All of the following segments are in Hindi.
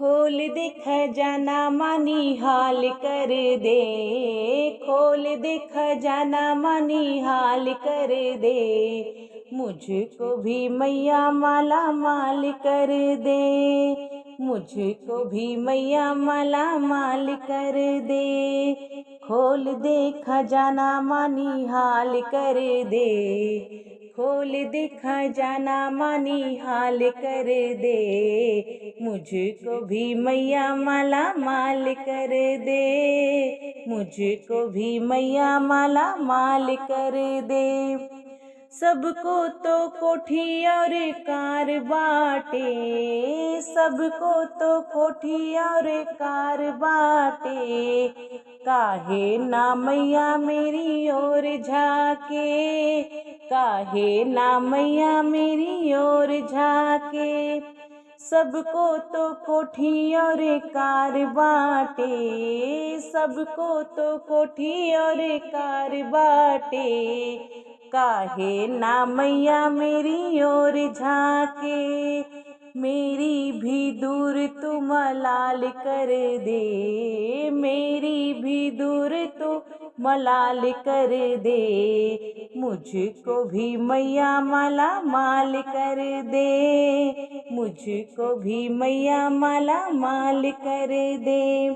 खोल दे खजाना मानी हाल कर दे, खोल दे खजाना मानी हाल कर दे, मुझको भी मैया माला माल कर दे, मुझको भी मैया माला माल कर दे। खोल दे खजाना मानी हाल कर दे, खोल दे खजाना मानी हाल कर दे, मुझको भी मैया माला माल कर दे, मुझको भी मैया माला माल कर दे। सबको तो कोठी और कार बाटे, सबको तो कोठी और कार बाटे, काहे ना मैया मेरी ओर झाके, काहे ना मैया मेरी ओर झाके। सबको तो कोठी और कार बाटे, सबको तो कोठी और कार बाटे, काहे ना मैया मेरी ओर झाके। मेरी भी दूर तू मलाल कर दे, मेरी भी दूर तू मलाल कर दे, मुझको भी मैया माला माल कर दे, मुझको भी मैया माला माल कर दे।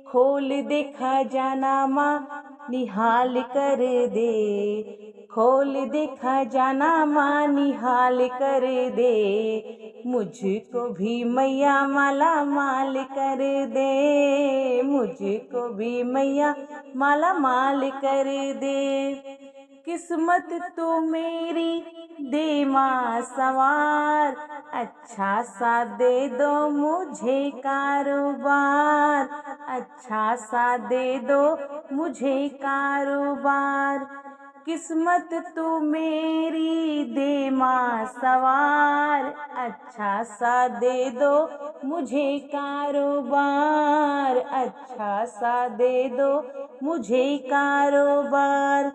खोल दे खजाना माँ निहाल कर दे, खोल दे खजाना माँ निहाल कर दे, मुझको भी मैया माला माल कर दे, मुझको भी मैया माला माल कर दे। किस्मत तो मेरी दे माँ सवार, अच्छा सा दे दो मुझे कारोबार, अच्छा सा दे दो मुझे कारोबार। किस्मत तू मेरी दे माँ सवार, अच्छा सा दे दो मुझे कारोबार, अच्छा सा दे दो मुझे कारोबार।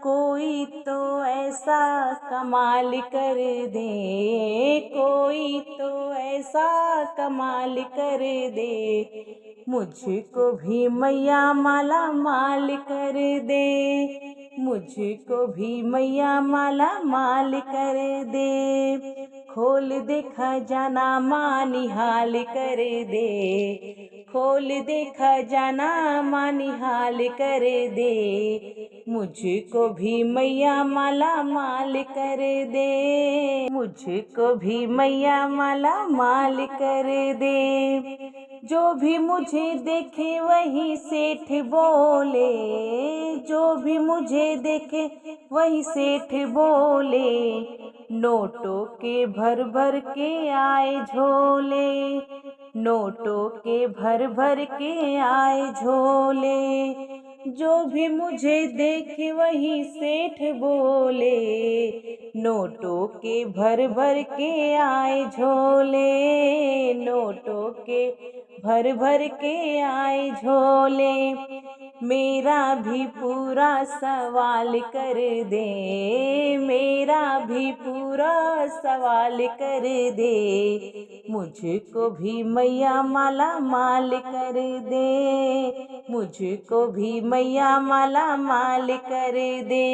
कोई तो ऐसा कमाल कर दे, कोई तो ऐसा कमाल कर दे, मुझको भी मैया माला माल कर दे, मुझको भी मैया माला माल कर दे। खोल दे खजाना माँ निहाल कर दे, खोल दे खजाना माँ निहाल कर दे, मुझको भी मैया माला माल कर दे, मुझको भी मैया माला माल कर दे। जो भी मुझे देखे वही सेठ बोले, जो भी मुझे देखे वही सेठ बोले, नोटों के भर भर के आए झोले, नोटों के भर भर के आए झोले। जो भी मुझे देखे वही सेठ बोले, नोटों के भर भर के आए झोले, नोटों के भर भर के आए झोले। मेरा भी पूरा सवाल कर दे, मेरा भी पूरा सवाल कर दे, मुझको भी मैया माला माल कर दे, मुझको भी मैया माला माल कर दे।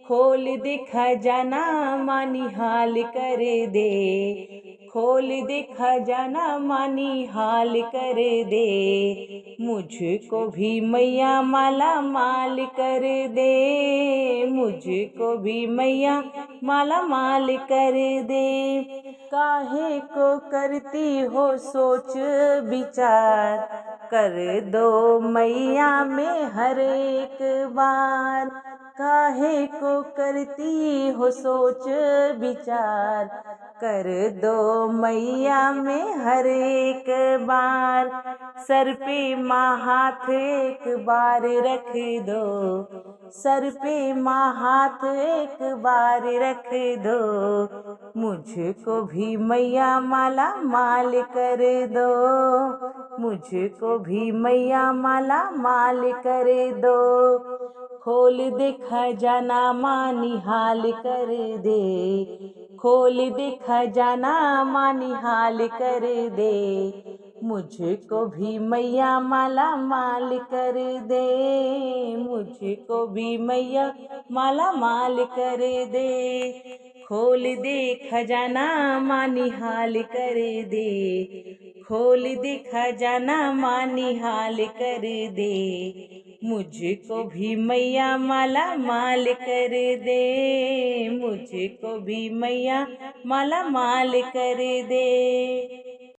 खोल दे खजाना माँ निहाल कर दे, खोल दे खजाना माँ निहाल कर दे, मुझको भी मैया माला माल कर दे, मुझको भी मैया माला माल कर दे। काहे को करती हो सोच विचार, कर दो मैया में हर एक बार। काहे को करती हो सोच विचार, कर दो मैया में हर एक बार। सर पे माँ हाथ एक बार रख दो, सर पे माँ हाथ एक बार रख दो, मुझको भी मैया माला माल कर दो, मुझको भी मैया माला माल कर दो। खोल दे खजाना माँ निहाल कर दे, खोल दे खजाना माँ निहाल कर दे, मुझको भी मैया माला माल कर दे, मुझको भी मैया माला माल कर दे। खोल दे खजाना माँ निहाल कर दे, खोल दे खजाना माँ निहाल कर दे। मुझको भी मैया माला माल कर दे, मुझको भी मैया माला माल कर दे।